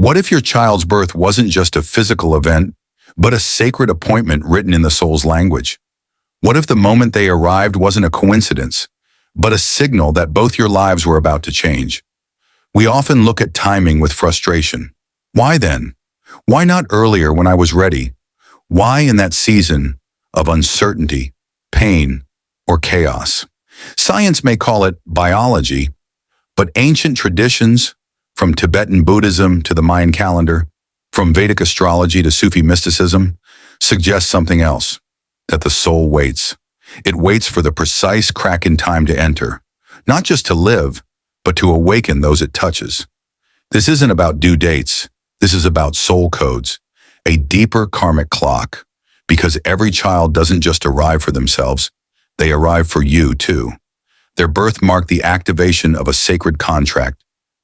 What if your child's birth wasn't just a physical event, but a sacred appointment written in the soul's language? What if the moment they arrived wasn't a coincidence, but a signal that both your lives were about to change? We often look at timing with frustration. Why then? Why not earlier when I was ready? Why in that season of uncertainty, pain, or chaos? Science may call it biology, but ancient traditions, from Tibetan Buddhism to the Mayan calendar, from Vedic astrology to Sufi mysticism, suggest something else, that the soul waits. It waits for the precise crack in time to enter, not just to live, but to awaken those it touches. This isn't about due dates. This is about soul codes, a deeper karmic clock, because every child doesn't just arrive for themselves, they arrive for you too. Their birth marked the activation of a sacred contract,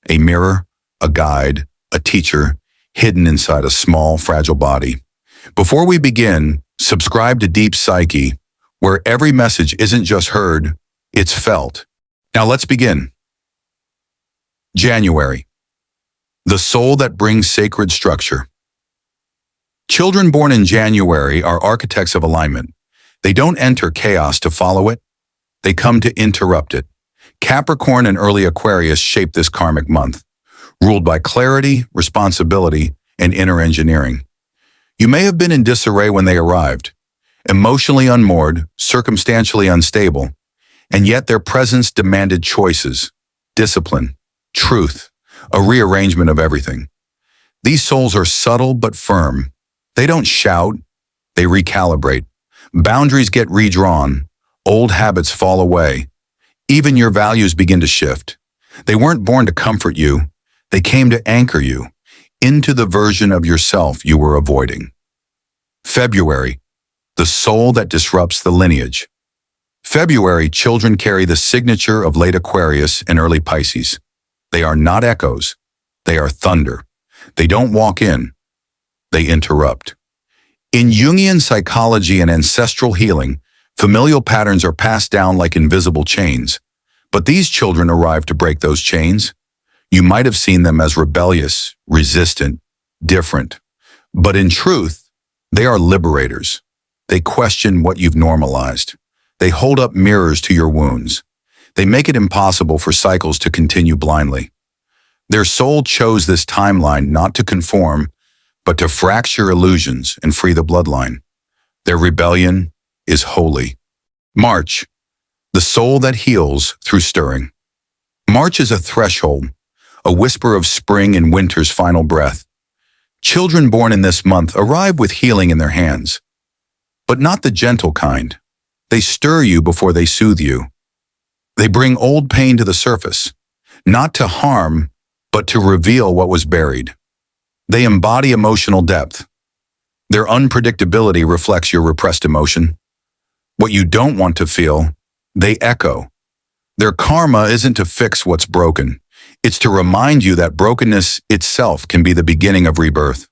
a mirror, a guide, a teacher, hidden inside a small, fragile body. Before we begin, subscribe to Deep Psyche, where every message isn't just heard, it's felt. Now let's begin. January. The soul that brings sacred structure. Children born in January are architects of alignment. They don't enter chaos to follow it. They come to interrupt it. Capricorn and early Aquarius shape this karmic month, ruled by clarity, responsibility, and inner engineering. You may have been in disarray when they arrived, emotionally unmoored, circumstantially unstable, and yet their presence demanded choices, discipline, truth, a rearrangement of everything. These souls are subtle but firm. They don't shout, they recalibrate. Boundaries get redrawn, old habits fall away. Even your values begin to shift. They weren't born to comfort you. They came to anchor you into the version of yourself you were avoiding. February, the soul that disrupts the lineage. February, children carry the signature of late Aquarius and early Pisces. They are not echoes. They are thunder. They don't walk in. They interrupt. In Jungian psychology and ancestral healing, familial patterns are passed down like invisible chains. But these children arrive to break those chains. You might have seen them as rebellious, resistant, different. But in truth, they are liberators. They question what you've normalized. They hold up mirrors to your wounds. They make it impossible for cycles to continue blindly. Their soul chose this timeline not to conform, but to fracture illusions and free the bloodline. Their rebellion is holy. March, the soul that heals through stirring. March is a threshold, a whisper of spring and winter's final breath. Children born in this month arrive with healing in their hands, but not the gentle kind. They stir you before they soothe you. They bring old pain to the surface, not to harm, but to reveal what was buried. They embody emotional depth. Their unpredictability reflects your repressed emotion. What you don't want to feel, they echo. Their karma isn't to fix what's broken. It's to remind you that brokenness itself can be the beginning of rebirth.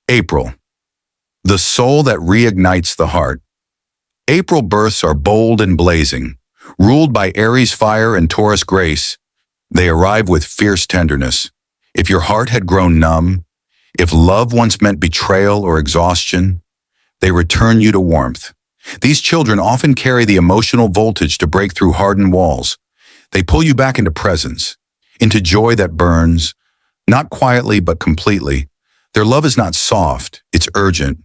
April, the soul that reignites the heart. April births are bold and blazing. Ruled by Aries fire and Taurus grace, they arrive with fierce tenderness. If your heart had grown numb, if love once meant betrayal or exhaustion, they return you to warmth. These children often carry the emotional voltage to break through hardened walls. They pull you back into presence, into joy that burns, not quietly but completely. Their love is not soft, it's urgent.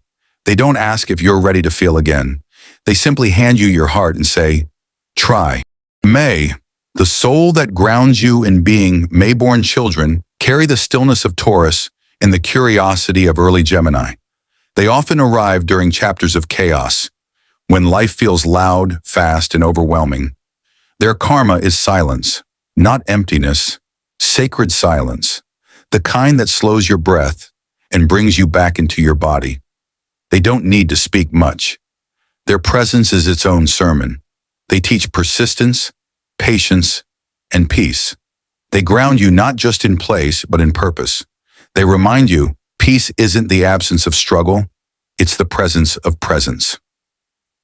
They don't ask if you're ready to feel again. They simply hand you your heart and say, try. May, the soul that grounds you in being. May-born children carry the stillness of Taurus and the curiosity of early Gemini. They often arrive during chapters of chaos, when life feels loud, fast, and overwhelming. Their karma is silence, not emptiness, sacred silence, the kind that slows your breath and brings you back into your body. They don't need to speak much. Their presence is its own sermon. They teach persistence, patience, and peace. They ground you not just in place, but in purpose. They remind you, peace isn't the absence of struggle, it's the presence of presence.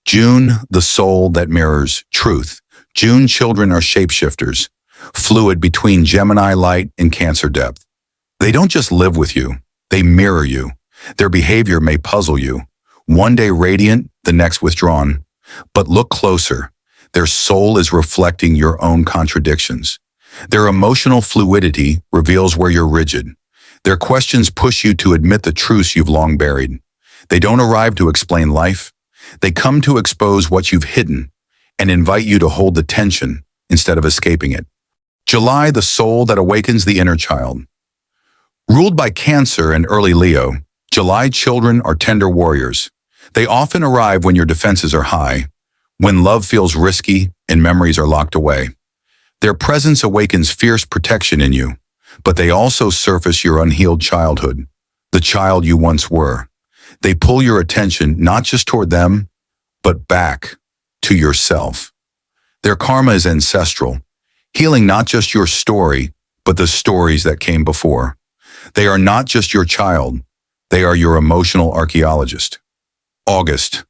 June, the soul that mirrors truth. June children are shapeshifters, fluid between Gemini light and Cancer depth. They don't just live with you, they mirror you. Their behavior may puzzle you. One day radiant, the next withdrawn. But look closer. Their soul is reflecting your own contradictions. Their emotional fluidity reveals where you're rigid. Their questions push you to admit the truths you've long buried. They don't arrive to explain life. They come to expose what you've hidden and invite you to hold the tension instead of escaping it. July, the soul that awakens the inner child. Ruled by Cancer and early Leo, July children are tender warriors. They often arrive when your defenses are high, when love feels risky and memories are locked away. Their presence awakens fierce protection in you, but they also surface your unhealed childhood, the child you once were. They pull your attention not just toward them, but back to yourself. Their karma is ancestral, healing not just your story, but the stories that came before. They are not just your child, they are your emotional archaeologist. August,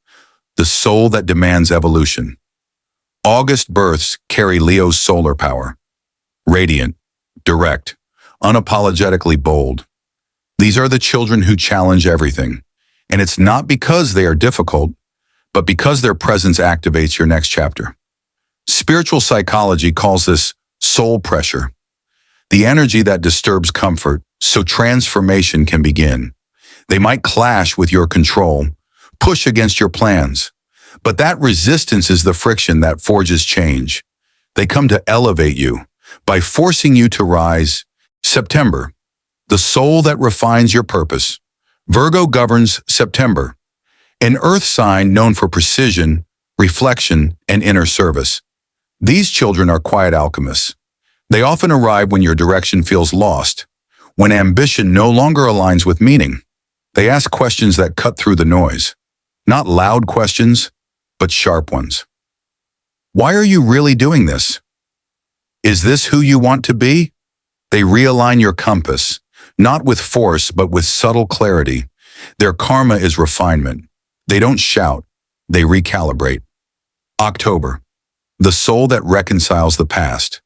the soul that demands evolution. August births carry Leo's solar power. Radiant, direct, unapologetically bold. These are the children who challenge everything. And it's not because they are difficult, but because their presence activates your next chapter. Spiritual psychology calls this soul pressure, the energy that disturbs comfort so transformation can begin. They might clash with your control, push against your plans, but that resistance is the friction that forges change. They come to elevate you by forcing you to rise. September, the soul that refines your purpose. Virgo governs September, an earth sign known for precision, reflection, and inner service. These children are quiet alchemists. They often arrive when your direction feels lost, when ambition no longer aligns with meaning. They ask questions that cut through the noise. Not loud questions, but sharp ones. Why are you really doing this? Is this who you want to be? They realign your compass, not with force, but with subtle clarity. Their karma is refinement. They don't shout, they recalibrate. October, the soul that reconciles the past.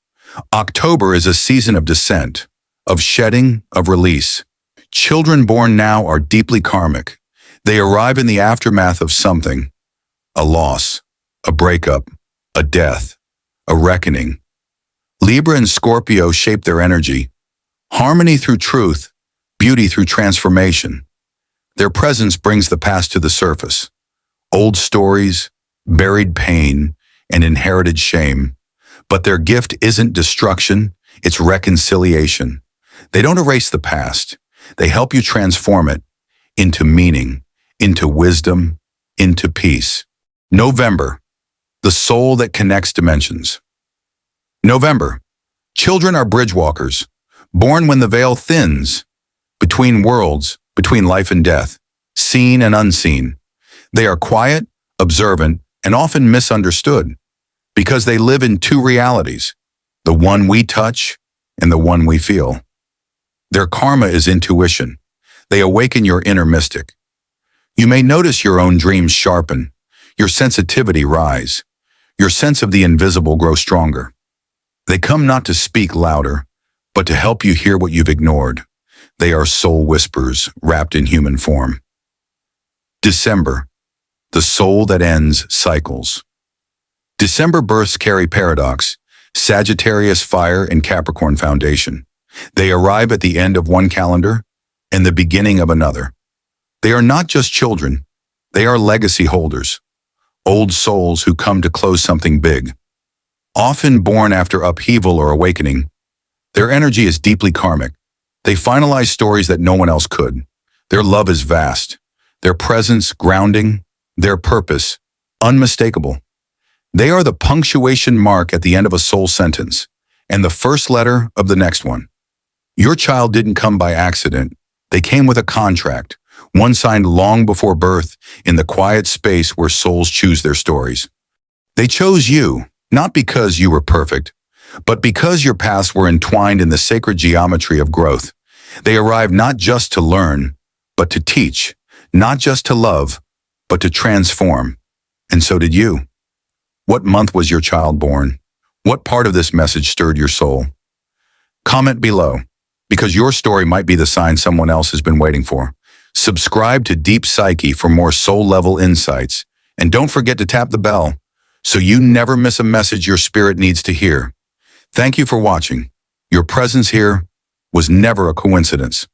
October is a season of descent, of shedding, of release. Children born now are deeply karmic. They arrive in the aftermath of something, a loss, a breakup, a death, a reckoning. Libra and Scorpio shape their energy. Harmony through truth, beauty through transformation. Their presence brings the past to the surface. Old stories, buried pain, and inherited shame. But their gift isn't destruction, it's reconciliation. They don't erase the past. They help you transform it into meaning, into wisdom, into peace. November, the soul that connects dimensions. November, children are bridge walkers, born when the veil thins, between worlds, between life and death, seen and unseen. They are quiet, observant, and often misunderstood because they live in two realities, the one we touch and the one we feel. Their karma is intuition. They awaken your inner mystic. You may notice your own dreams sharpen, your sensitivity rise, your sense of the invisible grow stronger. They come not to speak louder, but to help you hear what you've ignored. They are soul whispers wrapped in human form. December, the soul that ends cycles. December births carry paradox, Sagittarius fire and Capricorn foundation. They arrive at the end of one calendar and the beginning of another. They are not just children, they are legacy holders, old souls who come to close something big. Often born after upheaval or awakening, their energy is deeply karmic. They finalize stories that no one else could. Their love is vast, their presence grounding, their purpose unmistakable. They are the punctuation mark at the end of a soul sentence and the first letter of the next one. Your child didn't come by accident. They came with a contract, one signed long before birth in the quiet space where souls choose their stories. They chose you, not because you were perfect, but because your paths were entwined in the sacred geometry of growth. They arrived not just to learn, but to teach, not just to love, but to transform. And so did you. What month was your child born? What part of this message stirred your soul? Comment below, because your story might be the sign someone else has been waiting for. Subscribe to Deep Psyche for more soul-level insights. And don't forget to tap the bell so you never miss a message your spirit needs to hear. Thank you for watching. Your presence here was never a coincidence.